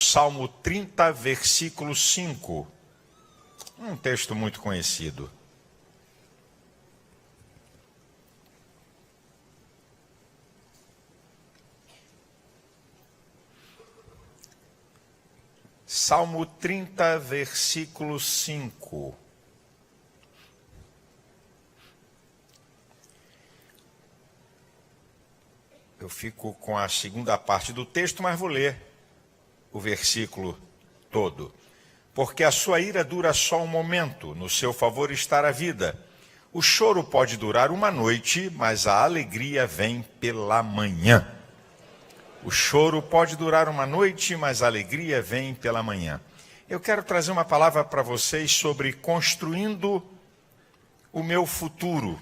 Salmo 30, versículo 5. Um texto muito conhecido. Salmo 30, versículo 5. Eu fico com a segunda parte do texto, mas vou ler o versículo todo. Porque a sua ira dura só um momento, no seu favor está a vida. O choro pode durar uma noite, mas a alegria vem pela manhã. O choro pode durar uma noite, mas a alegria vem pela manhã. Eu quero trazer uma palavra para vocês sobre construindo o meu futuro.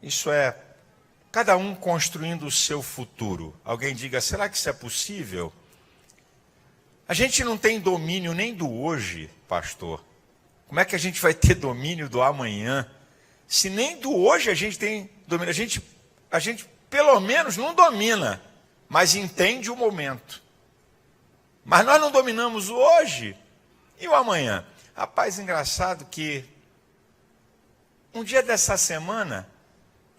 Isso é, cada um construindo o seu futuro. Alguém diga, será que isso é possível? A gente não tem domínio nem do hoje, pastor. Como é que a gente vai ter domínio do amanhã? Se nem do hoje a gente tem domínio. A gente pelo menos não domina, mas entende o momento. Mas nós não dominamos o hoje e o amanhã. Rapaz, engraçado que um dia dessa semana,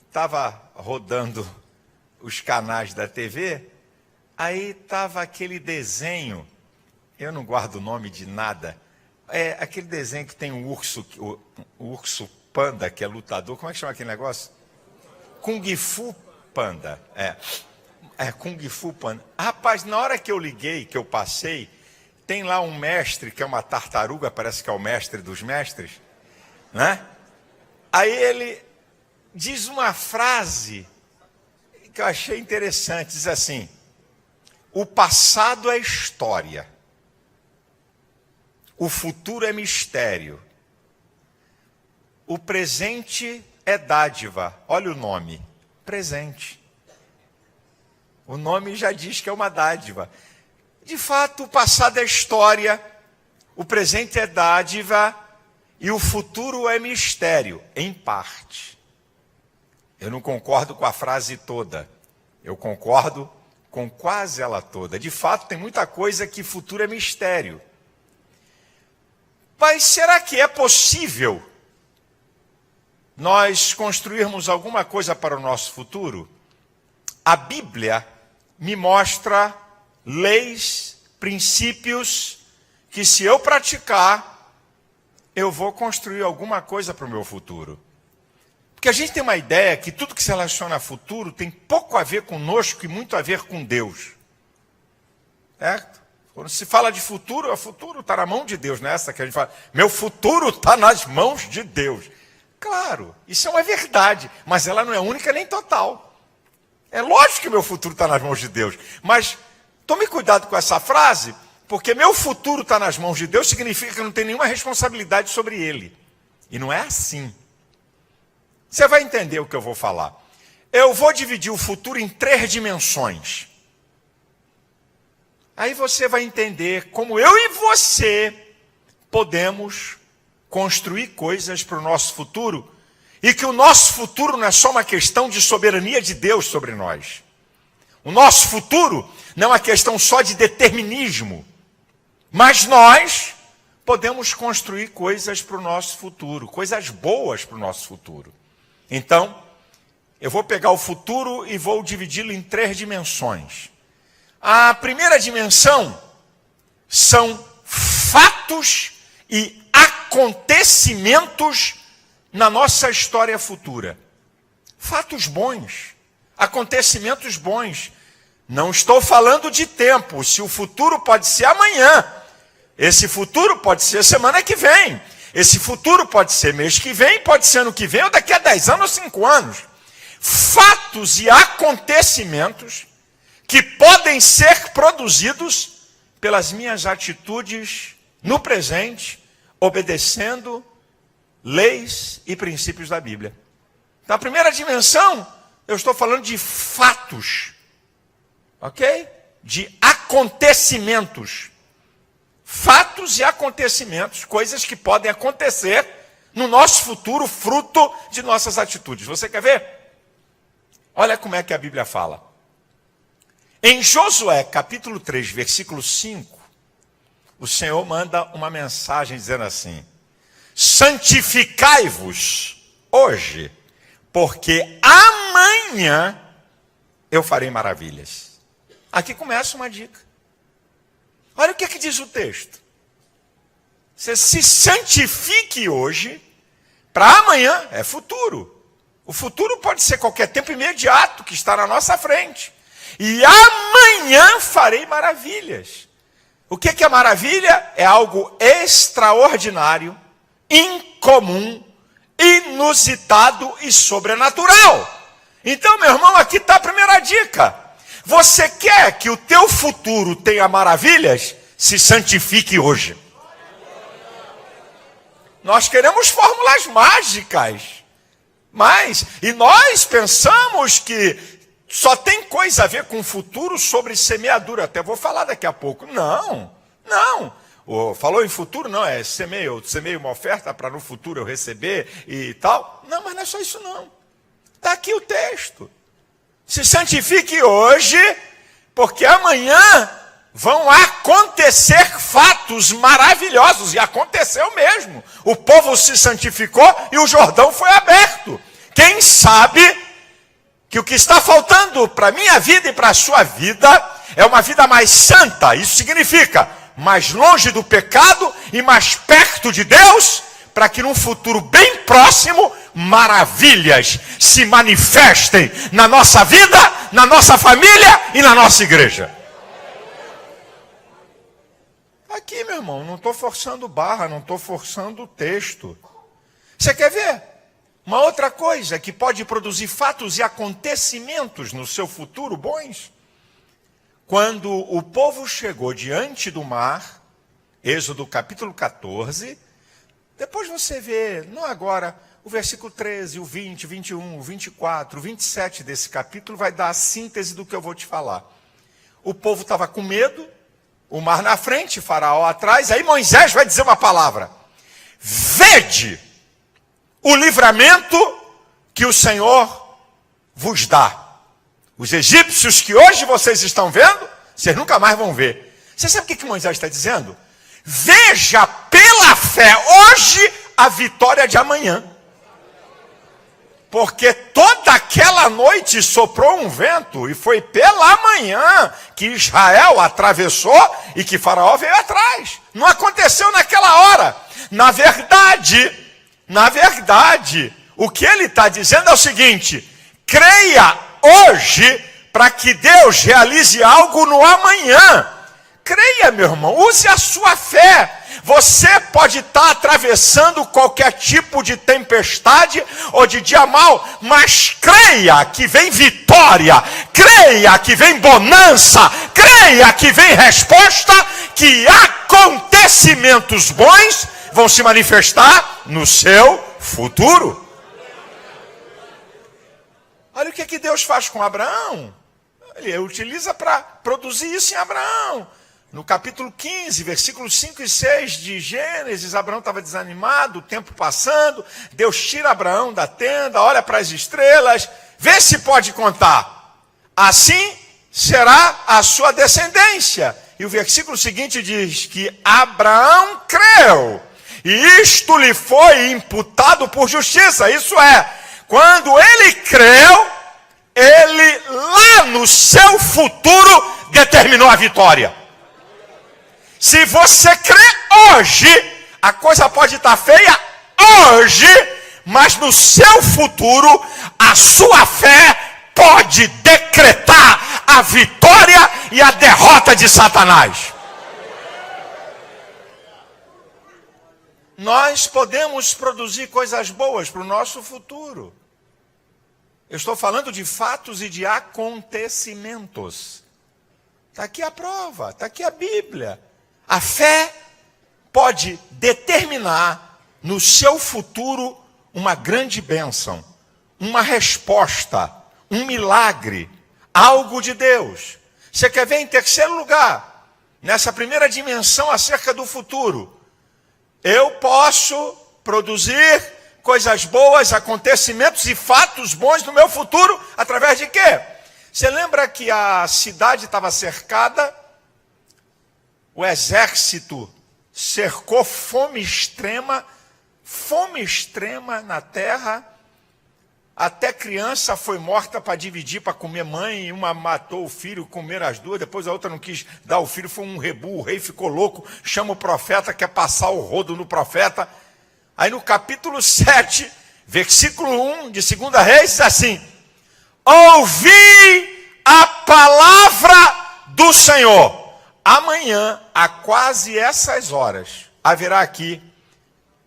estava rodando os canais da TV, aí estava aquele desenho. Eu não guardo o nome de nada. É aquele desenho que tem um urso, o urso panda, que é lutador. Como é que chama aquele negócio? Kung Fu Panda. É Kung Fu Panda. Rapaz, na hora que eu liguei, que eu passei, tem lá um mestre, que é uma tartaruga, parece que é o mestre dos mestres, né? Aí ele diz uma frase que eu achei interessante. Diz assim, o passado é história. O futuro é mistério. O presente é dádiva. Olha o nome, presente. O nome já diz que é uma dádiva. De fato, o passado é história, o presente é dádiva e o futuro é mistério, em parte. Eu não concordo com a frase toda. Eu concordo com quase ela toda. De fato, tem muita coisa que futuro é mistério. Mas será que é possível nós construirmos alguma coisa para o nosso futuro? A Bíblia me mostra leis, princípios, que se eu praticar, eu vou construir alguma coisa para o meu futuro. Porque a gente tem uma ideia que tudo que se relaciona a futuro tem pouco a ver conosco e muito a ver com Deus. Certo? Quando se fala de futuro, o futuro está na mão de Deus, não é essa que a gente fala, meu futuro está nas mãos de Deus. Claro, isso é uma verdade, mas ela não é única nem total. É lógico que meu futuro está nas mãos de Deus, mas tome cuidado com essa frase, porque meu futuro está nas mãos de Deus significa que eu não tenho nenhuma responsabilidade sobre ele. E não é assim. Você vai entender o que eu vou falar. Eu vou dividir o futuro em 3 dimensões. Aí você vai entender como eu e você podemos construir coisas para o nosso futuro e que o nosso futuro não é só uma questão de soberania de Deus sobre nós. O nosso futuro não é uma questão só de determinismo, mas nós podemos construir coisas para o nosso futuro, coisas boas para o nosso futuro. Então, eu vou pegar o futuro e vou dividi-lo em 3 dimensões. A primeira dimensão são fatos e acontecimentos na nossa história futura. Fatos bons, acontecimentos bons. Não estou falando de tempo, se o futuro pode ser amanhã, esse futuro pode ser semana que vem, esse futuro pode ser mês que vem, pode ser ano que vem, ou daqui a 10 anos ou 5 anos. Fatos e acontecimentos que podem ser produzidos pelas minhas atitudes no presente, obedecendo leis e princípios da Bíblia. Na primeira dimensão, eu estou falando de fatos, ok? De acontecimentos. Fatos e acontecimentos, coisas que podem acontecer no nosso futuro, fruto de nossas atitudes. Você quer ver? Olha como é que a Bíblia fala. Em Josué, capítulo 3, versículo 5, o Senhor manda uma mensagem dizendo assim: santificai-vos hoje, porque amanhã eu farei maravilhas. Aqui começa uma dica. Olha o que diz o texto. Você se santifique hoje, para amanhã é futuro. O futuro pode ser qualquer tempo imediato que está na nossa frente. E amanhã farei maravilhas. O que é maravilha? É algo extraordinário, incomum, inusitado e sobrenatural. Então, meu irmão, aqui está a primeira dica. Você quer que o teu futuro tenha maravilhas? Se santifique hoje. Nós queremos fórmulas mágicas. E nós pensamos que só tem coisa a ver com o futuro sobre semeadura. Até vou falar daqui a pouco. Não. Falou em futuro? Não, é semeio uma oferta para no futuro eu receber e tal. Não, mas não é só isso não. Está aqui o texto. Se santifique hoje, porque amanhã vão acontecer fatos maravilhosos. E aconteceu mesmo. O povo se santificou e o Jordão foi aberto. Quem sabe que o que está faltando para a minha vida e para a sua vida é uma vida mais santa. Isso significa mais longe do pecado e mais perto de Deus, para que num futuro bem próximo, maravilhas se manifestem na nossa vida, na nossa família e na nossa igreja. Aqui, meu irmão, não estou forçando barra, não estou forçando o texto. Você quer ver? Uma outra coisa que pode produzir fatos e acontecimentos no seu futuro bons. Quando o povo chegou diante do mar, Êxodo capítulo 14, depois você vê, não agora, o versículo 13, o 20, 21, o 24, o 27 desse capítulo vai dar a síntese do que eu vou te falar. O povo estava com medo, o mar na frente, Faraó atrás, aí Moisés vai dizer uma palavra: vede o livramento que o Senhor vos dá. Os egípcios que hoje vocês estão vendo, vocês nunca mais vão ver. Você sabe o que Moisés está dizendo? Veja pela fé hoje a vitória de amanhã. Porque toda aquela noite soprou um vento e foi pela manhã que Israel atravessou e que Faraó veio atrás. Não aconteceu naquela hora. Na verdade, o que ele está dizendo é o seguinte: creia hoje para que Deus realize algo no amanhã. Creia, meu irmão, use a sua fé. Você pode estar atravessando qualquer tipo de tempestade ou de dia mau, mas creia que vem vitória, creia que vem bonança, creia que vem resposta, que acontecimentos bons vão se manifestar no seu futuro. Olha o que Deus faz com Abraão. Ele utiliza para produzir isso em Abraão. No capítulo 15, versículos 5 e 6 de Gênesis, Abraão estava desanimado, o tempo passando, Deus tira Abraão da tenda, olha para as estrelas, vê se pode contar. Assim será a sua descendência. E o versículo seguinte diz que Abraão creu, e isto lhe foi imputado por justiça. Isso é, quando ele creu, ele lá no seu futuro determinou a vitória. Se você crê hoje, a coisa pode estar feia hoje, mas no seu futuro, a sua fé pode decretar a vitória e a derrota de Satanás. Nós podemos produzir coisas boas para o nosso futuro. Eu estou falando de fatos e de acontecimentos. Está aqui a prova, está aqui a Bíblia. A fé pode determinar no seu futuro uma grande bênção, uma resposta, um milagre, algo de Deus. Você quer ver em terceiro lugar, nessa primeira dimensão acerca do futuro? Eu posso produzir coisas boas, acontecimentos e fatos bons no meu futuro, através de quê? Você lembra que a cidade estava cercada o exército cercou fome extrema na terra. Até criança foi morta para dividir, para comer mãe, e uma matou o filho, comeram as duas, depois a outra não quis dar o filho, foi um rebu, o rei ficou louco, chama o profeta, quer passar o rodo no profeta. Aí no capítulo 7, versículo 1 de 2 Reis, diz assim: ouvi a palavra do Senhor. Amanhã, a quase essas horas, haverá aqui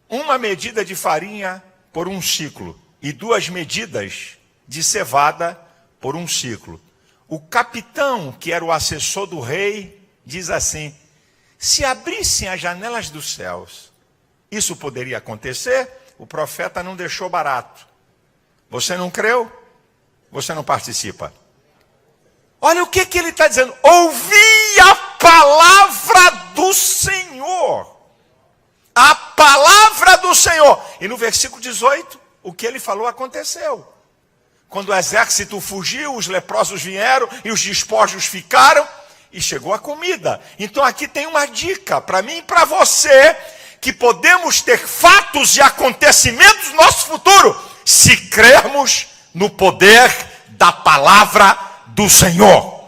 uma medida de farinha por um ciclo e 2 medidas de cevada por um ciclo. O capitão, que era o assessor do rei, diz assim: se abrissem as janelas dos céus, isso poderia acontecer? O profeta não deixou barato. Você não creu? Você não participa. Olha o que ele está dizendo: ouvi a palavra do Senhor. A palavra do Senhor. E no versículo 18, o que ele falou aconteceu. Quando o exército fugiu, os leprosos vieram e os despojos ficaram, e chegou a comida. Então aqui tem uma dica para mim e para você, que podemos ter fatos e acontecimentos no nosso futuro, se crermos no poder da palavra do Senhor.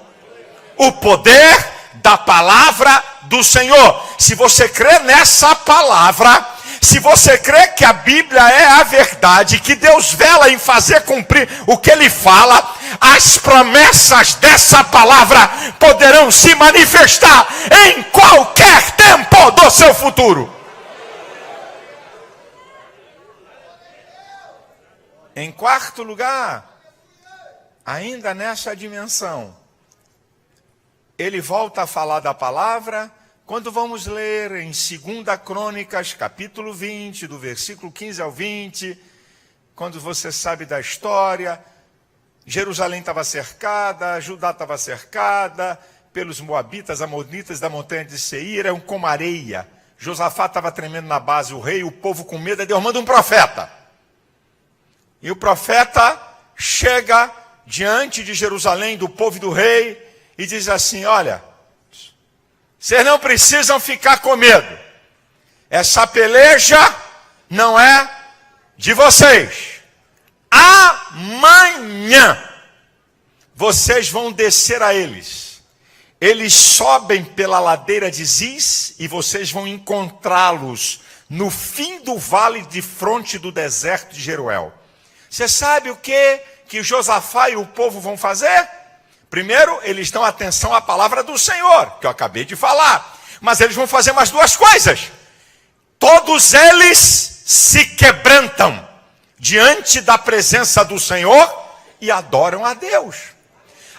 O poder da palavra do Senhor. Se você crê nessa palavra, se você crê que a Bíblia é a verdade, que Deus vela em fazer cumprir o que Ele fala, as promessas dessa palavra poderão se manifestar em qualquer tempo do seu futuro. Em quarto lugar, ainda nessa dimensão, ele volta a falar da palavra quando vamos ler em 2 Crônicas, capítulo 20, do versículo 15 ao 20, quando você sabe da história. Jerusalém estava cercada, Judá estava cercada pelos moabitas, amonitas da montanha de Seir, eram como areia. Josafá estava tremendo na base, o rei, o povo com medo, Deus manda um profeta. E o profeta chega diante de Jerusalém, do povo e do rei, e diz assim: olha, vocês não precisam ficar com medo. Essa peleja não é de vocês. Amanhã vocês vão descer a eles. Eles sobem pela ladeira de Ziz e vocês vão encontrá-los no fim do vale de fronte do deserto de Jeruel. Você sabe o que Josafá e o povo vão fazer? Primeiro, eles dão atenção à palavra do Senhor, que eu acabei de falar. Mas eles vão fazer mais 2 coisas. Todos eles se quebrantam diante da presença do Senhor e adoram a Deus.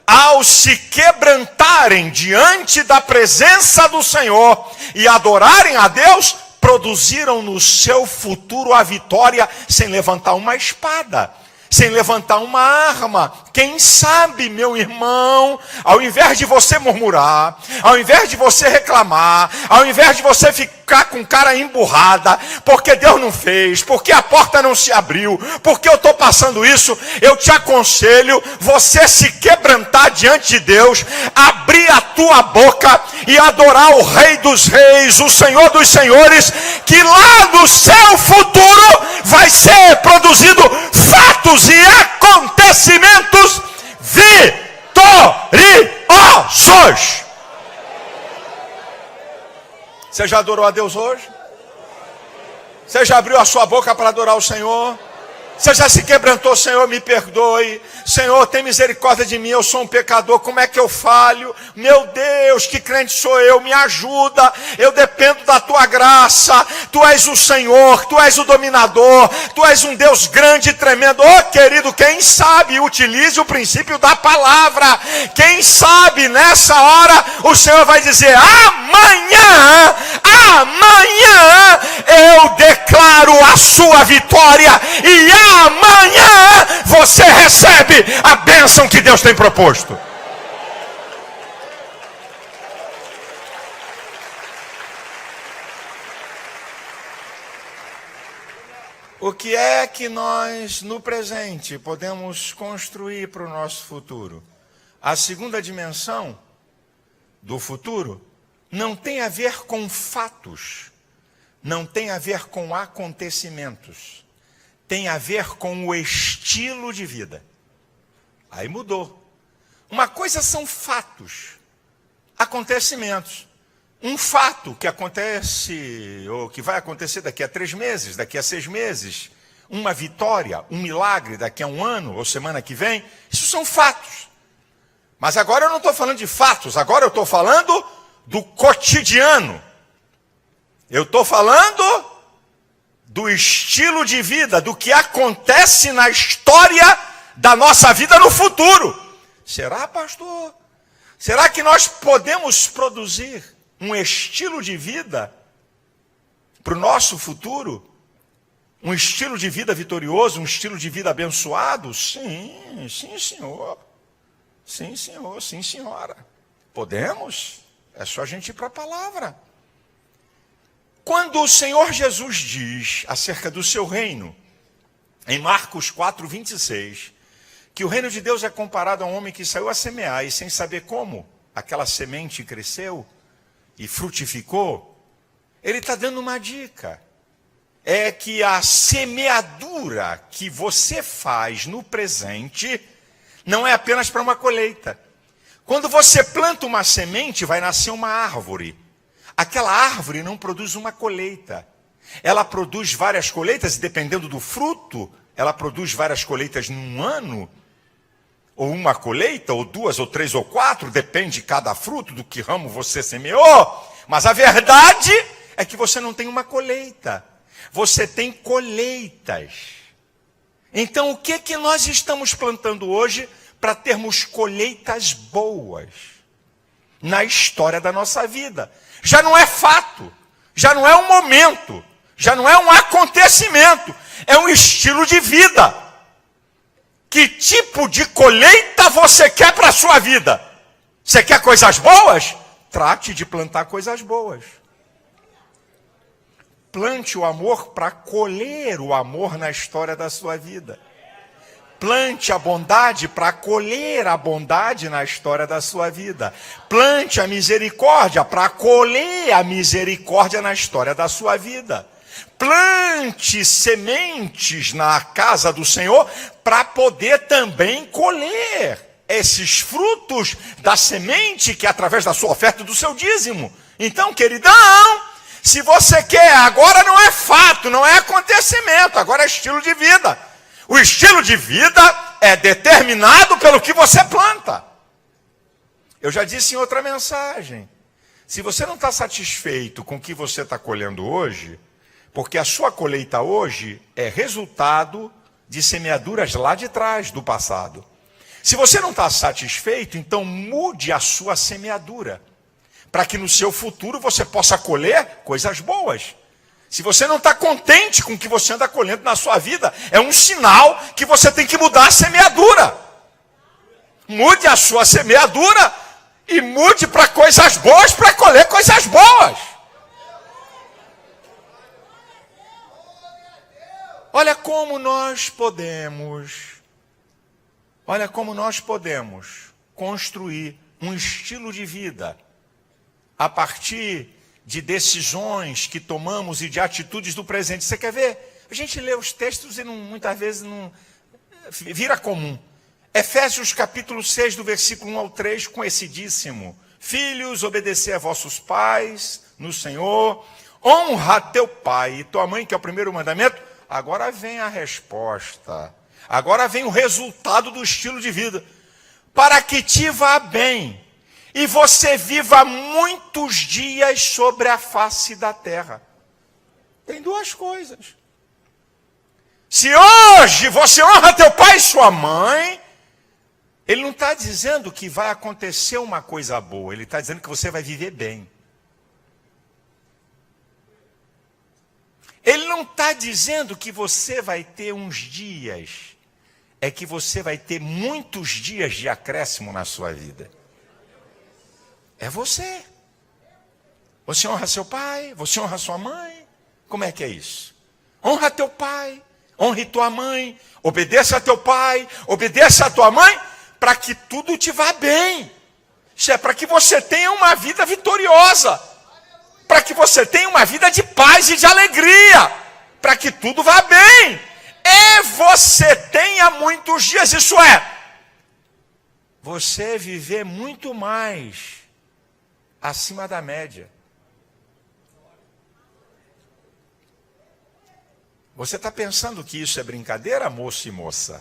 Ao se quebrantarem diante da presença do Senhor e adorarem a Deus, produziram no seu futuro a vitória sem levantar uma espada, sem levantar uma arma. Quem sabe, meu irmão, ao invés de você murmurar, ao invés de você reclamar, ao invés de você ficar com cara emburrada, porque Deus não fez, porque a porta não se abriu, porque eu estou passando isso, eu te aconselho você se quebrantar diante de Deus, abrir a tua boca e adorar o Rei dos Reis, o Senhor dos Senhores, que lá no seu futuro vai ser produzido fatos e acontecimentos vitoriosos. Você já adorou a Deus hoje? Você já abriu a sua boca para adorar o Senhor? Você já se quebrantou? Senhor, me perdoe. Senhor, tem misericórdia de mim, eu sou um pecador, como é que eu falho? Meu Deus, que crente sou eu, me ajuda, eu dependo da tua graça. Tu és o Senhor, tu és o dominador, tu és um Deus grande e tremendo. Oh, querido, quem sabe utilize o princípio da palavra. Quem sabe nessa hora o Senhor vai dizer: amanhã eu declaro a sua vitória e amanhã você recebe a bênção que Deus tem proposto. O que é que nós, no presente, podemos construir para o nosso futuro? A segunda dimensão do futuro não tem a ver com fatos, não tem a ver com acontecimentos, tem a ver com o estilo de vida. Aí mudou. Uma coisa são fatos, acontecimentos. Um fato que acontece, ou que vai acontecer daqui a 3 meses, daqui a 6 meses, uma vitória, um milagre daqui a 1 ano, ou semana que vem, isso são fatos. Mas agora eu não estou falando de fatos, agora eu estou falando do cotidiano. Eu estou falando do estilo de vida, do que acontece na história da nossa vida no futuro. Será, pastor? Será que nós podemos produzir um estilo de vida para o nosso futuro? Um estilo de vida vitorioso, um estilo de vida abençoado? Sim, sim, senhor. Sim, senhor, sim, senhora. Podemos? É só a gente ir para a palavra. Quando o Senhor Jesus diz acerca do seu reino, em Marcos 4, 26, que o reino de Deus é comparado a um homem que saiu a semear e sem saber como aquela semente cresceu e frutificou, ele está dando uma dica. É que a semeadura que você faz no presente não é apenas para uma colheita. Quando você planta uma semente, vai nascer uma árvore. Aquela árvore não produz uma colheita. Ela produz várias colheitas, e dependendo do fruto, ela produz várias colheitas num ano, ou uma colheita, ou 2, ou 3, ou 4, depende de cada fruto, do que ramo você semeou. Mas a verdade é que você não tem uma colheita, você tem colheitas. Então o que nós estamos plantando hoje para termos colheitas boas na história da nossa vida? Já não é fato, já não é um momento, já não é um acontecimento, é um estilo de vida. Que tipo de colheita você quer para a sua vida? Você quer coisas boas? Trate de plantar coisas boas. Plante o amor para colher o amor na história da sua vida. Plante a bondade para colher a bondade na história da sua vida. Plante a misericórdia para colher a misericórdia na história da sua vida. Plante sementes na casa do Senhor para poder também colher esses frutos da semente que é através da sua oferta e do seu dízimo. Então, queridão, se você quer, agora não é fato, não é acontecimento, agora é estilo de vida. O estilo de vida é determinado pelo que você planta. Eu já disse em outra mensagem, se você não está satisfeito com o que você está colhendo hoje, porque a sua colheita hoje é resultado de semeaduras lá de trás, do passado. Se você não está satisfeito, então mude a sua semeadura, para que no seu futuro você possa colher coisas boas. Se você não está contente com o que você anda colhendo na sua vida, é um sinal que você tem que mudar a semeadura. Mude a sua semeadura e mude para coisas boas, para colher coisas boas. Olha como nós podemos construir um estilo de vida a partir de decisões que tomamos e de atitudes do presente. Você quer ver? A gente lê os textos e muitas vezes não vira comum. Efésios capítulo 6, do versículo 1 ao 3, conhecidíssimo. Filhos, obedecei a vossos pais no Senhor. Honra teu pai e tua mãe, que é o primeiro mandamento. Agora vem a resposta. Agora vem o resultado do estilo de vida. Para que te vá bem e você viva muitos dias sobre a face da terra. Tem duas coisas. Se hoje você honra teu pai e sua mãe, ele não está dizendo que vai acontecer uma coisa boa, ele está dizendo que você vai viver bem. Ele não está dizendo que você vai ter uns dias, é que você vai ter muitos dias de acréscimo na sua vida. É você. Você honra seu pai, você honra sua mãe. Como é que é isso? Honra teu pai, honre tua mãe, obedeça a teu pai, obedeça a tua mãe, para que tudo te vá bem. Isso é para que você tenha uma vida vitoriosa, para que você tenha uma vida de paz e de alegria, para que tudo vá bem, e você tenha muitos dias, isso é, você viver muito mais acima da média. Você está pensando que isso é brincadeira, moço e moça?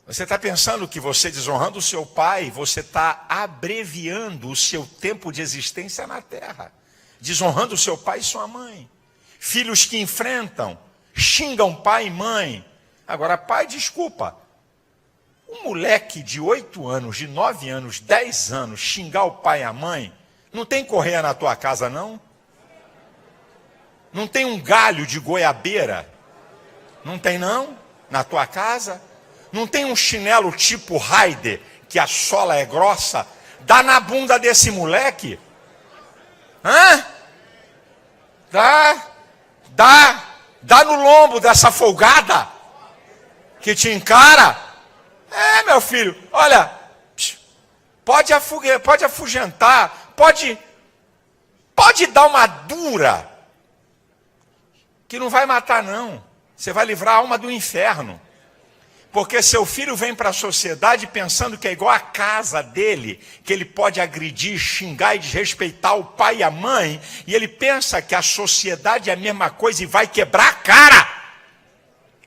Você está pensando que você desonrando o seu pai, você está abreviando o seu tempo de existência na terra, desonrando o seu pai e sua mãe. Filhos que enfrentam, xingam pai e mãe. Agora, pai, desculpa, um moleque de 8 anos, de 9 anos, 10 anos, xingar o pai e a mãe, não tem correia na tua casa, não? Não tem um galho de goiabeira? Não tem, não? Na tua casa? Não tem um chinelo tipo Raider, que a sola é grossa? Dá na bunda desse moleque? Hã? Dá no lombo dessa folgada que te encara? É, meu filho, olha, pode afugentar, pode dar uma dura, que não vai matar não. Você vai livrar a alma do inferno. Porque seu filho vem para a sociedade pensando que é igual a casa dele, que ele pode agredir, xingar e desrespeitar o pai e a mãe, e ele pensa que a sociedade é a mesma coisa e vai quebrar a cara.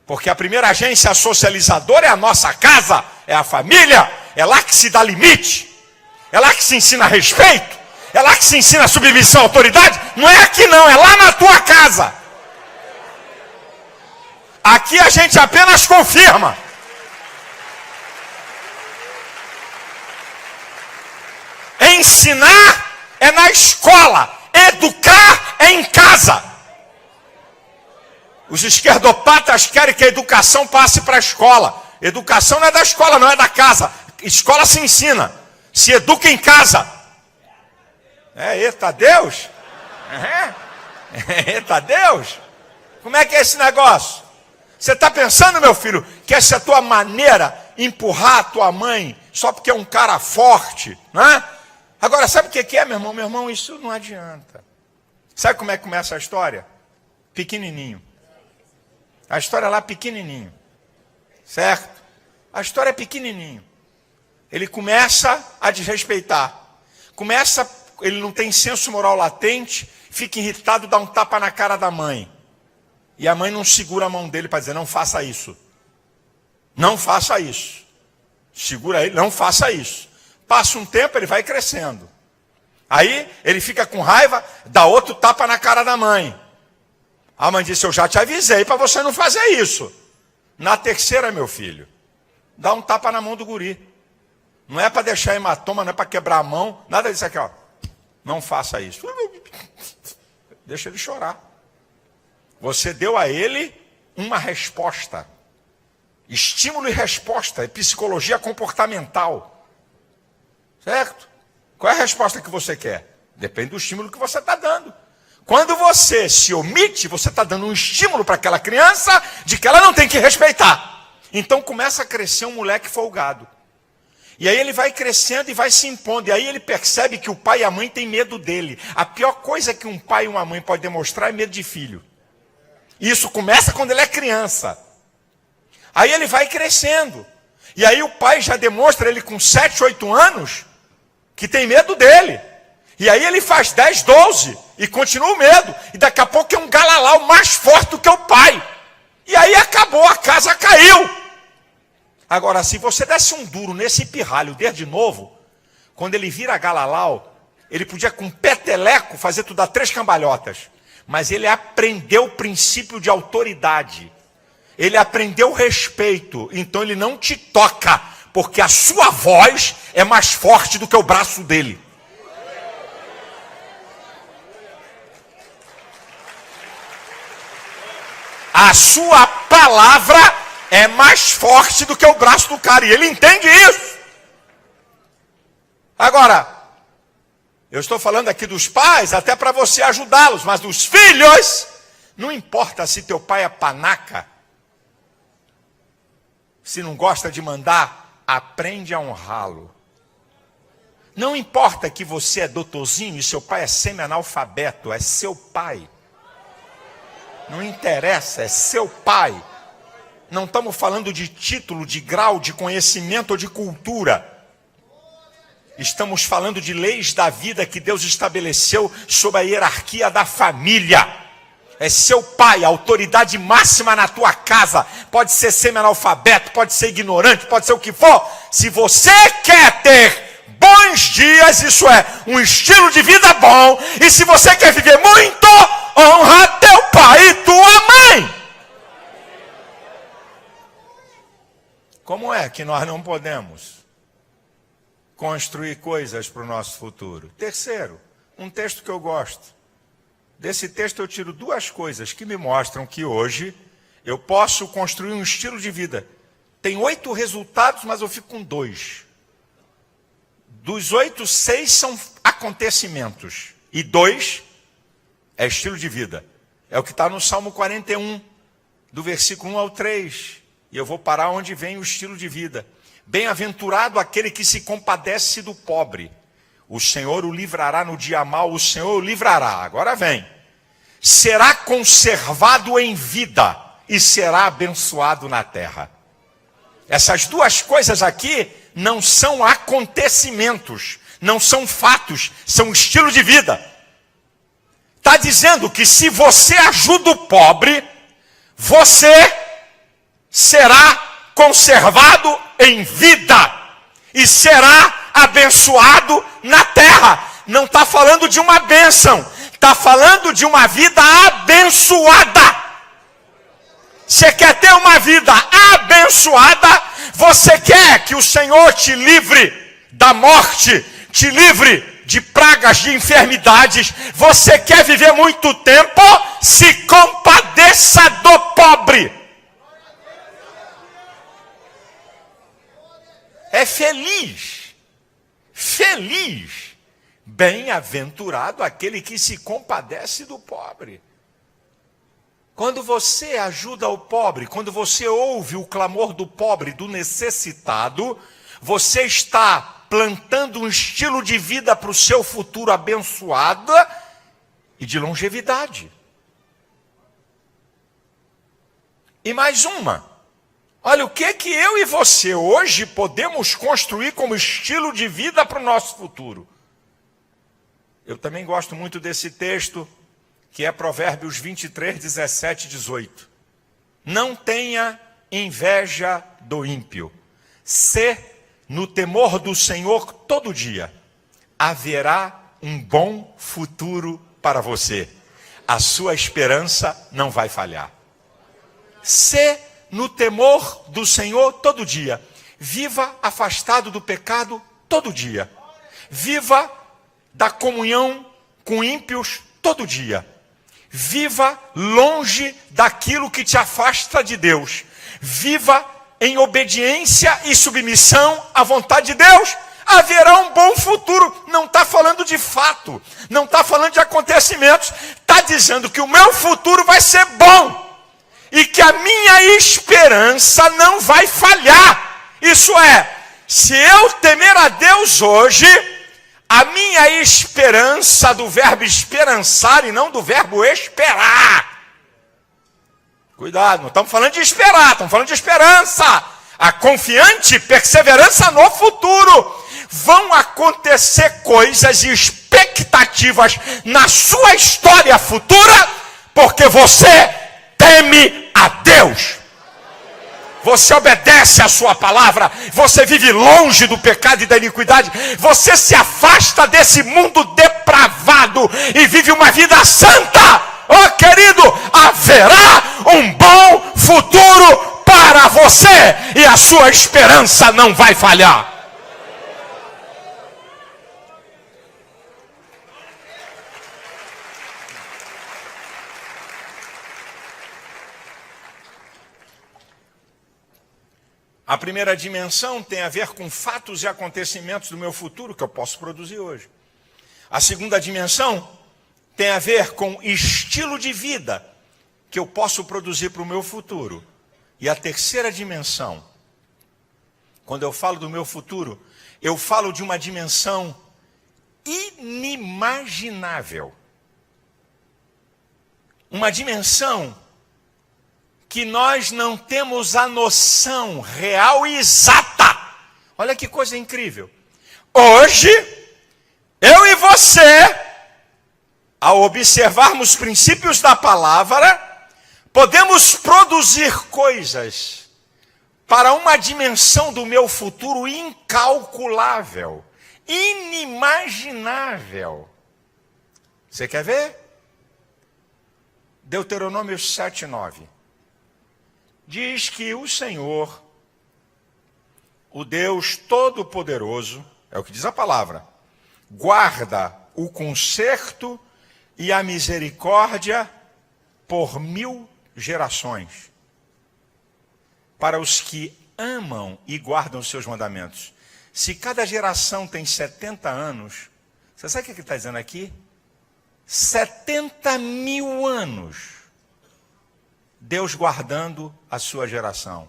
Porque a primeira agência socializadora é a nossa casa, é a família, é lá que se dá limite, é lá que se ensina respeito, é lá que se ensina submissão à autoridade. Não é aqui não, é lá na tua casa. Aqui a gente apenas confirma. Ensinar é na escola, educar é em casa. Os esquerdopatas querem que a educação passe para a escola. Educação não é da escola, não é da casa. Escola se ensina, se educa em casa. Eita Deus! Eita Deus! Como é que é esse negócio? Você está pensando, meu filho, que essa é a tua maneira de empurrar a tua mãe só porque é um cara forte, né? Agora, sabe o que é, meu irmão? Meu irmão, isso não adianta. Sabe como é que começa a história? Pequenininho. A história lá pequenininho. Certo? A história é pequenininho. Ele começa a desrespeitar. Ele não tem senso moral latente, fica irritado, dá um tapa na cara da mãe. E a mãe não segura a mão dele para dizer, não faça isso. Não faça isso. Segura ele, não faça isso. Passa um tempo, ele vai crescendo. Aí, ele fica com raiva, dá outro tapa na cara da mãe. A mãe disse, eu já te avisei para você não fazer isso. Na terceira, meu filho, dá um tapa na mão do guri. Não é para deixar hematoma, não é para quebrar a mão, nada disso aqui, ó. Não faça isso. Deixa ele chorar. Você deu a ele uma resposta. Estímulo e resposta, é psicologia comportamental. Certo? Qual é a resposta que você quer? Depende do estímulo que você está dando. Quando você se omite, você está dando um estímulo para aquela criança de que ela não tem que respeitar. Então começa a crescer um moleque folgado. E aí ele vai crescendo e vai se impondo. E aí ele percebe que o pai e a mãe têm medo dele. A pior coisa que um pai e uma mãe podem demonstrar é medo de filho. E isso começa quando ele é criança. Aí ele vai crescendo. E aí o pai já demonstra ele com 7, 8 anos que tem medo dele. E aí ele faz 10, 12 e continua o medo. E daqui a pouco é um galalau mais forte do que o pai. E aí acabou, a casa caiu. Agora, se você desse um duro nesse pirralho desde novo, quando ele vira galalau, ele podia com peteleco fazer tu dar 3 cambalhotas. Mas ele aprendeu o princípio de autoridade. Ele aprendeu o respeito. Então ele não te toca, porque a sua voz é mais forte do que o braço dele. A sua palavra é mais forte do que o braço do cara. E ele entende isso. Agora, eu estou falando aqui dos pais, até para você ajudá-los. Mas dos filhos, não importa se teu pai é panaca. Se não gosta de mandar, aprende a honrá-lo. Não importa que você é doutorzinho e seu pai é semi-analfabeto, é seu pai. Não interessa, é seu pai. Não estamos falando de título, de grau, de conhecimento ou de cultura. Estamos falando de leis da vida que Deus estabeleceu sob a hierarquia da família. É seu pai, a autoridade máxima na tua casa. Pode ser semi-analfabeto, pode ser ignorante, pode ser o que for. Se você quer ter bons dias, isso é um estilo de vida bom. E se você quer viver muito, honra teu pai e tua mãe. Como é que nós não podemos construir coisas para o nosso futuro? Terceiro, um texto que eu gosto. Desse texto eu tiro duas coisas que me mostram que hoje eu posso construir um estilo de vida. Tem 8 resultados, mas eu fico com 2. Dos 8, 6 são acontecimentos. E 2 é estilo de vida. É o que está no Salmo 41, do versículo 1 ao 3. E eu vou parar onde vem o estilo de vida. Bem-aventurado aquele que se compadece do pobre. O Senhor o livrará no dia mau, o Senhor o livrará. Agora vem. Será conservado em vida e será abençoado na terra. Essas duas coisas aqui não são acontecimentos, não são fatos, são estilo de vida. Está dizendo que se você ajuda o pobre, você será conservado em vida e será abençoado na terra. Não está falando de uma bênção, está falando de uma vida abençoada. Você quer ter uma vida abençoada? Você quer que o Senhor te livre da morte, te livre de pragas, de enfermidades? Você quer viver muito tempo? Se compadeça do pobre. É feliz, bem-aventurado aquele que se compadece do pobre. Quando você ajuda o pobre, quando você ouve o clamor do pobre, do necessitado, você está plantando um estilo de vida para o seu futuro abençoado e de longevidade. E mais uma. Olha, o que eu e você hoje podemos construir como estilo de vida para o nosso futuro? Eu também gosto muito desse texto, que é Provérbios 23, 17 e 18. Não tenha inveja do ímpio. Se no temor do Senhor todo dia haverá um bom futuro para você. A sua esperança não vai falhar. Se no temor do Senhor todo dia. Viva afastado do pecado todo dia. Viva da comunhão com ímpios todo dia. Viva longe daquilo que te afasta de Deus. Viva em obediência e submissão à vontade de Deus. Haverá um bom futuro. Não está falando de fato. Não está falando de acontecimentos. Está dizendo que o meu futuro vai ser bom. E que a minha esperança não vai falhar. Isso é, se eu temer a Deus hoje, a minha esperança, do verbo esperançar e não do verbo esperar. Cuidado, não estamos falando de esperar, estamos falando de esperança. A confiante perseverança no futuro. Vão acontecer coisas e expectativas na sua história futura, porque você teme a Deus. Você obedece a sua palavra. Você vive longe do pecado e da iniquidade. Você se afasta desse mundo depravado e vive uma vida santa. Oh, querido, haverá um bom futuro para você e a sua esperança não vai falhar. A primeira dimensão tem a ver com fatos e acontecimentos do meu futuro que eu posso produzir hoje. A segunda dimensão tem a ver com estilo de vida que eu posso produzir para o meu futuro. E a terceira dimensão, quando eu falo do meu futuro, eu falo de uma dimensão inimaginável. Uma dimensão que nós não temos a noção real e exata. Olha que coisa incrível. Hoje, eu e você, ao observarmos os princípios da palavra, podemos produzir coisas para uma dimensão do meu futuro incalculável, inimaginável. Você quer ver? Deuteronômio 7:9. Diz que o Senhor, o Deus Todo-Poderoso, é o que diz a palavra, guarda o conserto e a misericórdia por 1000 gerações, para os que amam e guardam os seus mandamentos. Se cada geração tem 70 anos, você sabe o que ele está dizendo aqui? 70.000 anos. Deus guardando a sua geração.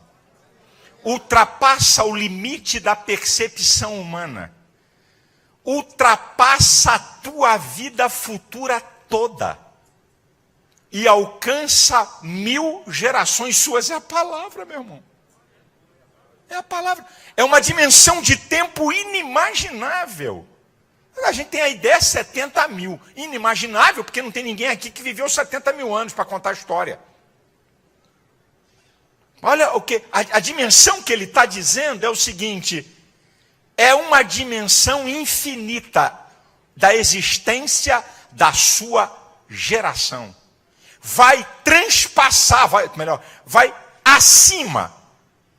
Ultrapassa o limite da percepção humana. Ultrapassa a tua vida futura toda. E alcança 1000 gerações suas. É a palavra, meu irmão. É a palavra. É uma dimensão de tempo inimaginável. A gente tem a ideia 70.000. Inimaginável, porque não tem ninguém aqui que viveu 70.000 anos para contar a história. Olha o que a dimensão que ele está dizendo é o seguinte: é uma dimensão infinita da existência da sua geração. Vai transpassar, vai acima,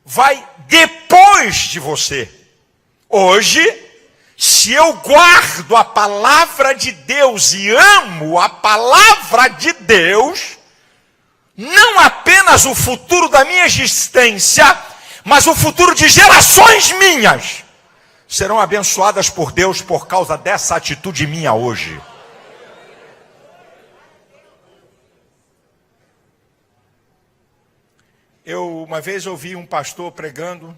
vai depois de você. Hoje, se eu guardo a palavra de Deus e amo a palavra de Deus, não apenas o futuro da minha existência, mas o futuro de gerações minhas serão abençoadas por Deus por causa dessa atitude minha hoje. Eu uma vez ouvi um pastor pregando,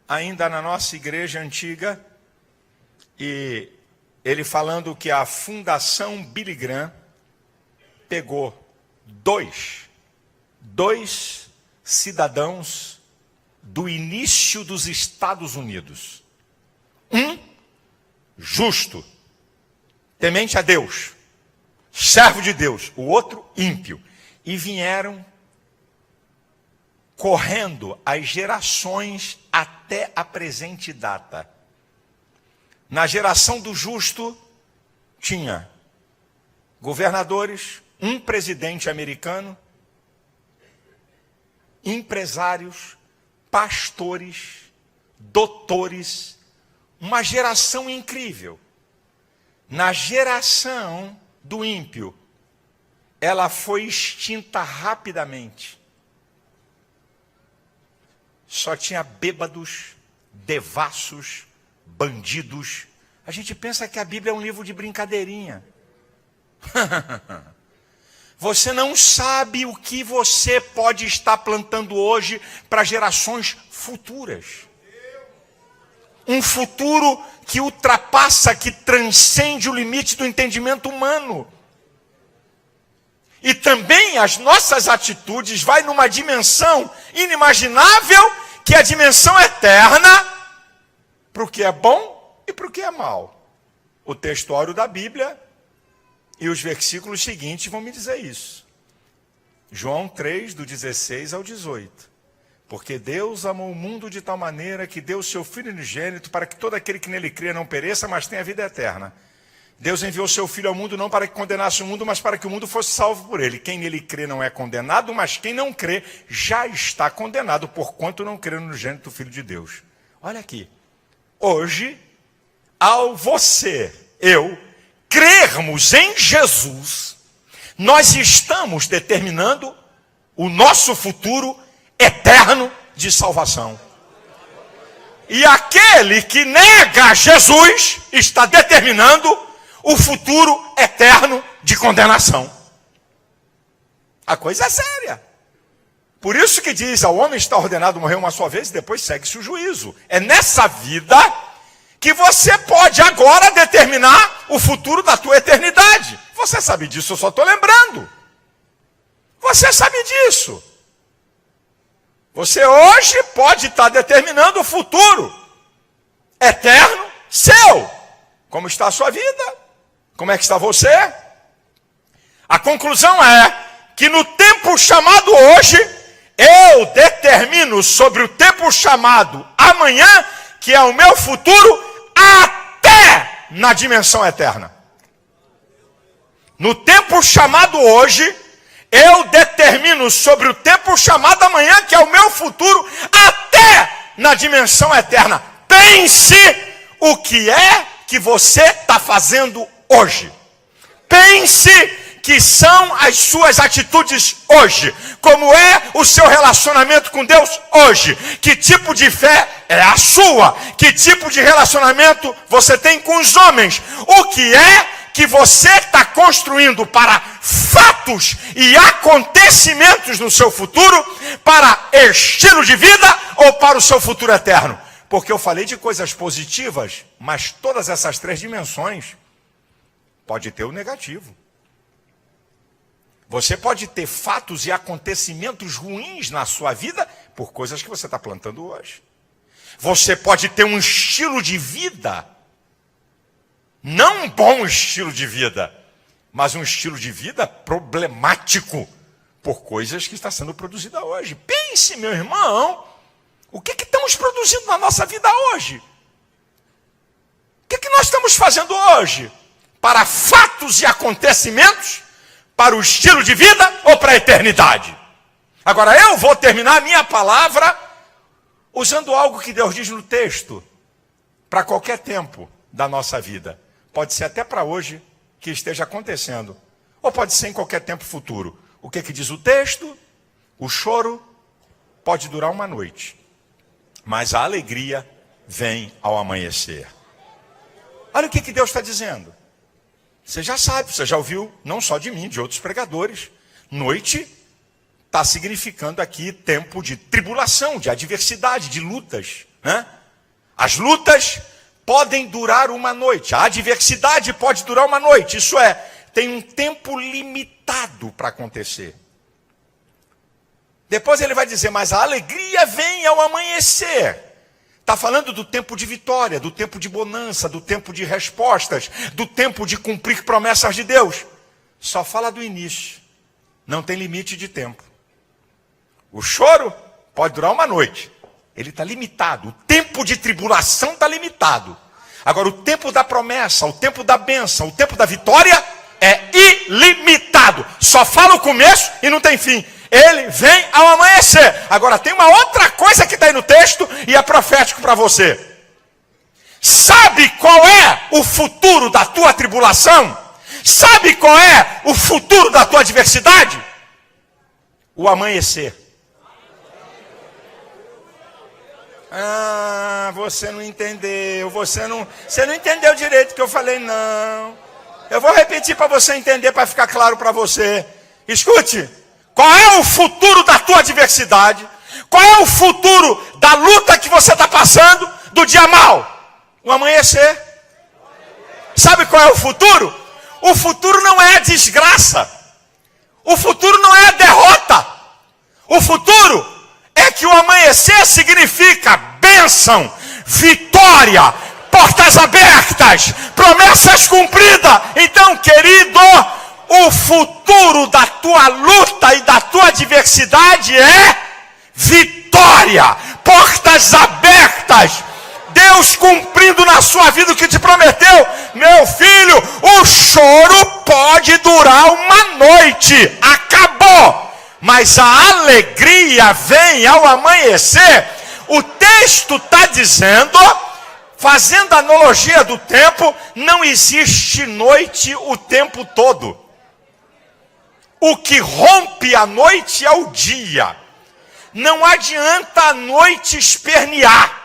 ainda na nossa igreja antiga, e ele falando que a Fundação Billy Graham pegou dois cidadãos do início dos Estados Unidos. Um justo, temente a Deus, servo de Deus. O outro ímpio. E vieram correndo as gerações até a presente data. Na geração do justo, tinha governadores, um presidente americano, empresários, pastores, doutores, uma geração incrível. Na geração do ímpio, ela foi extinta rapidamente. Só tinha bêbados, devassos, bandidos. A gente pensa que a Bíblia é um livro de brincadeirinha. Você não sabe o que você pode estar plantando hoje para gerações futuras. Um futuro que ultrapassa, que transcende o limite do entendimento humano. E também as nossas atitudes vai numa dimensão inimaginável, que é a dimensão eterna, para o que é bom e para o que é mal. O textuário da Bíblia e os versículos seguintes vão me dizer isso. João 3, do 16 ao 18. Porque Deus amou o mundo de tal maneira que deu o seu Filho unigênito para que todo aquele que nele crê não pereça, mas tenha vida eterna. Deus enviou seu Filho ao mundo não para que condenasse o mundo, mas para que o mundo fosse salvo por ele. Quem nele crê não é condenado, mas quem não crê já está condenado, porquanto não crê no unigênito Filho de Deus. Olha aqui. Hoje, ao você, eu, crermos em Jesus, nós estamos determinando o nosso futuro eterno de salvação. E aquele que nega Jesus está determinando o futuro eterno de condenação. A coisa é séria. Por isso que diz, ao homem está ordenado morrer uma só vez e depois segue-se o juízo. É nessa vida que você pode agora determinar o futuro da tua eternidade. Você sabe disso, eu só estou lembrando. Você sabe disso. Você hoje pode estar determinando o futuro eterno seu. Como está a sua vida? Como é que está você? A conclusão é que no tempo chamado hoje, eu determino sobre o tempo chamado amanhã, que é o meu futuro, até na dimensão eterna. No tempo chamado hoje, eu determino sobre o tempo chamado amanhã, que é o meu futuro, até na dimensão eterna. Pense o que é que você está fazendo hoje. Pense que são as suas atitudes hoje. Como é o seu relacionamento com Deus hoje. Que tipo de fé é a sua. Que tipo de relacionamento você tem com os homens. O que é que você está construindo para fatos e acontecimentos no seu futuro, para estilo de vida ou para o seu futuro eterno? Porque eu falei de coisas positivas, mas todas essas três dimensões pode ter o negativo. Você pode ter fatos e acontecimentos ruins na sua vida por coisas que você está plantando hoje. Você pode ter um estilo de vida, não um bom estilo de vida, mas um estilo de vida problemático por coisas que está sendo produzida hoje. Pense, meu irmão, o que estamos produzindo na nossa vida hoje? O que nós estamos fazendo hoje? Para fatos e acontecimentos? Para o estilo de vida ou para a eternidade? Agora eu vou terminar a minha palavra usando algo que Deus diz no texto, para qualquer tempo da nossa vida. Pode ser até para hoje que esteja acontecendo, ou pode ser em qualquer tempo futuro. O que diz o texto? O choro pode durar uma noite, mas a alegria vem ao amanhecer. Olha o que Deus está dizendo. Você já sabe, você já ouviu, não só de mim, de outros pregadores. Noite está significando aqui tempo de tribulação, de adversidade, de lutas, né? As lutas podem durar uma noite, a adversidade pode durar uma noite, isso é, tem um tempo limitado para acontecer. Depois ele vai dizer, mas a alegria vem ao amanhecer. Está falando do tempo de vitória, do tempo de bonança, do tempo de respostas, do tempo de cumprir promessas de Deus. Só fala do início, não tem limite de tempo. O choro pode durar uma noite, ele está limitado, o tempo de tribulação está limitado. Agora o tempo da promessa, o tempo da bênção, o tempo da vitória é ilimitado. Só fala o começo e não tem fim. Ele vem ao amanhecer. Agora tem uma outra coisa que está aí no texto e é profético para você. Sabe qual é o futuro da tua tribulação? Sabe qual é o futuro da tua adversidade? O amanhecer. Ah, você não entendeu. Você não entendeu direito o que eu falei, não. Eu vou repetir para você entender, para ficar claro para você. Escute. Qual é o futuro da tua adversidade? Qual é o futuro da luta que você está passando, do dia mau? O amanhecer. Sabe qual é o futuro? O futuro não é a desgraça. O futuro não é a derrota. O futuro é que o amanhecer significa bênção, vitória, portas abertas, promessas cumpridas. Então, querido, o futuro da tua luta e da tua adversidade é vitória, portas abertas, Deus cumprindo na sua vida o que te prometeu. Meu filho, o choro pode durar uma noite, acabou, mas a alegria vem ao amanhecer. O texto está dizendo, fazendo analogia do tempo, não existe noite o tempo todo. O que rompe a noite é o dia. Não adianta a noite espernear.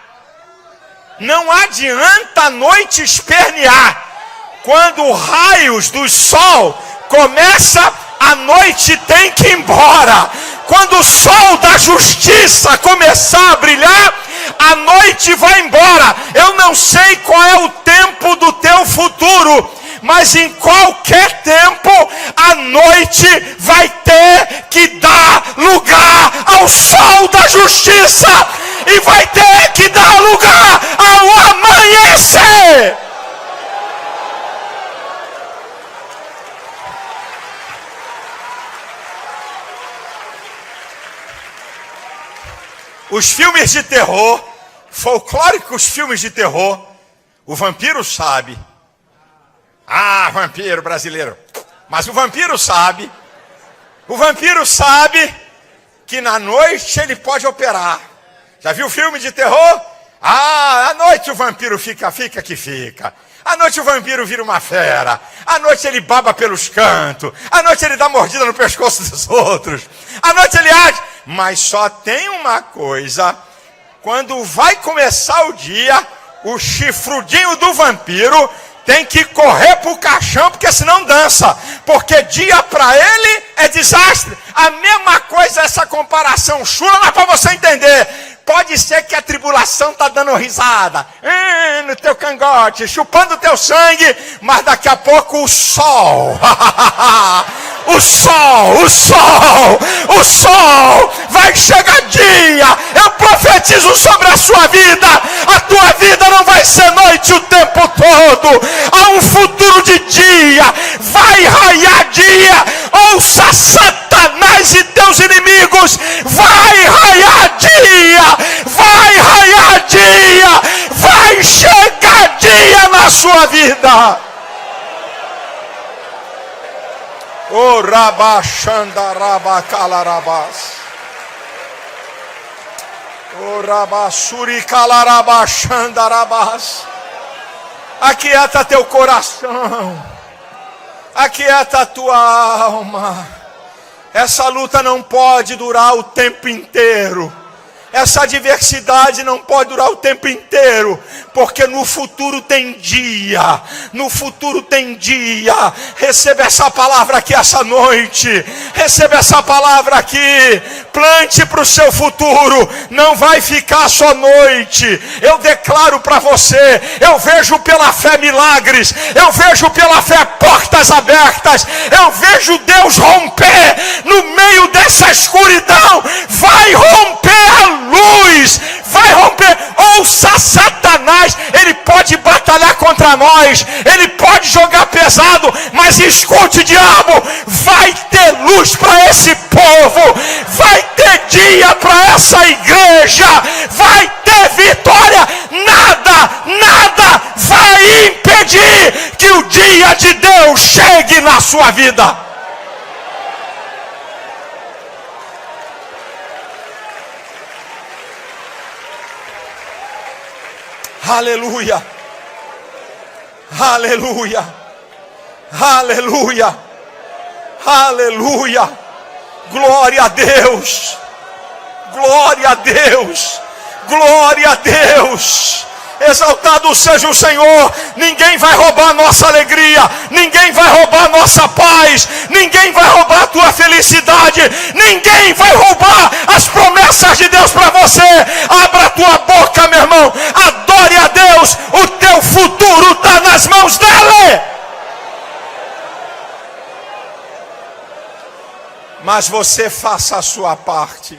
Não adianta a noite espernear. Quando raios do sol começa, a noite tem que ir embora. Quando o sol da justiça começar a brilhar, A noite vai embora. Eu não sei qual é o tempo do teu futuro, mas em qualquer tempo a noite vai ter que dar lugar ao sol da justiça e vai ter que dar lugar ao amanhecer. Os filmes de terror, folclóricos filmes de terror, o vampiro sabe. Ah, vampiro brasileiro. Mas o vampiro sabe que na noite ele pode operar. Já viu filme de terror? Ah, à noite o vampiro fica que fica. À noite o vampiro vira uma fera. À noite ele baba pelos cantos. À noite ele dá mordida no pescoço dos outros. À noite ele age. Mas só tem uma coisa. Quando vai começar o dia, o chifrudinho do vampiro tem que correr pro caixão, porque senão dança. Porque dia para ele é desastre. A mesma coisa essa comparação chula, mas para você entender. Pode ser que a tribulação está dando risada no teu cangote, chupando o teu sangue, mas daqui a pouco o sol, o sol, vai chegar dia. Eu profetizo sobre a sua vida. A tua vida não vai ser noite o tempo todo. Há um futuro de dia. Vai raiar dia. Ouça Satanás e teus inimigos. Vai raiar dia. Vai raiar dia. Vai chegar dia na sua vida. O rabachandarabakalarabas. O rabasurikalarabachandarabas. Aquieta teu coração. Aquieta a tua alma. Essa luta não pode durar o tempo inteiro. Essa adversidade não pode durar o tempo inteiro, porque no futuro tem dia. No futuro tem dia. Receba essa palavra aqui essa noite. Receba essa palavra aqui. Plante para o seu futuro. Não vai ficar só noite. Eu declaro para você. Eu vejo pela fé milagres. Eu vejo pela fé portas abertas. Eu vejo Deus romper no meio dessa escuridão. Vai romper a luz, vai romper. Ouça Satanás, ele pode batalhar contra nós, ele pode jogar pesado, mas escute, diabo, vai ter luz para esse povo, vai ter dia para essa igreja, vai ter vitória. Nada vai impedir que o dia de Deus chegue na sua vida. Aleluia, aleluia, aleluia, aleluia, glória a Deus, glória a Deus, glória a Deus. Exaltado seja o Senhor. Ninguém vai roubar a nossa alegria, ninguém vai roubar a nossa paz, ninguém vai roubar a tua felicidade, ninguém vai roubar as promessas de Deus para você. Abra a tua boca, meu irmão, adore a Deus. O teu futuro está nas mãos dele. Mas você faça a sua parte.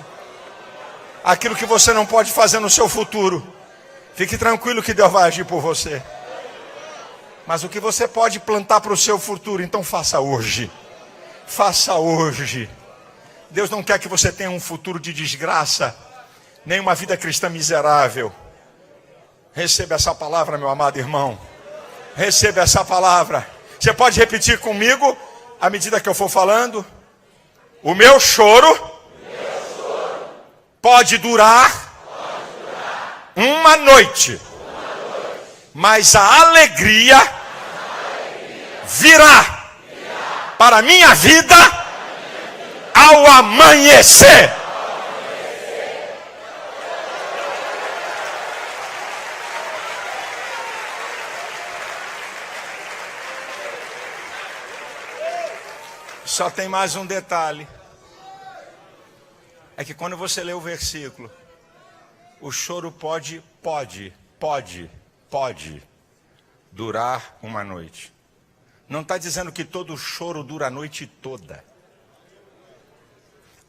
Aquilo que você não pode fazer no seu futuro, fique tranquilo que Deus vai agir por você. Mas o que você pode plantar para o seu futuro, então faça hoje. Faça hoje. Deus não quer que você tenha um futuro de desgraça, nem uma vida cristã miserável. Receba essa palavra, meu amado irmão. Receba essa palavra. Você pode repetir comigo, à medida que eu for falando. O meu choro pode durar uma noite, mas a alegria virá para a minha vida ao amanhecer. Só tem mais um detalhe. É que quando você lê o versículo, O choro pode durar uma noite. Não está dizendo que todo choro dura a noite toda.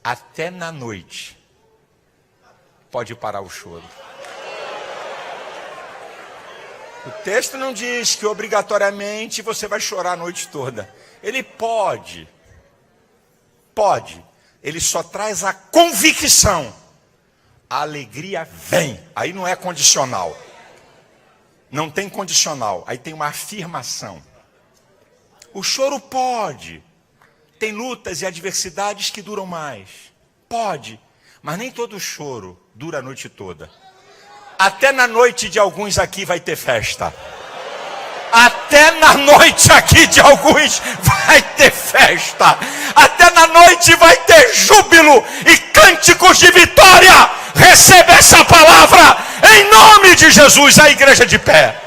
Até na noite pode parar o choro. O texto não diz que obrigatoriamente você vai chorar a noite toda. Ele pode. Ele só traz a convicção. A alegria vem. Aí não é condicional. Não tem condicional. Aí tem uma afirmação. O choro pode. Tem lutas e adversidades que duram mais. Pode. Mas nem todo choro dura a noite toda. Até na noite de alguns aqui vai ter festa. Até na noite aqui de alguns vai ter festa. Até na noite vai ter júbilo e cânticos de vitória. Receba essa palavra em nome de Jesus. A igreja de pé.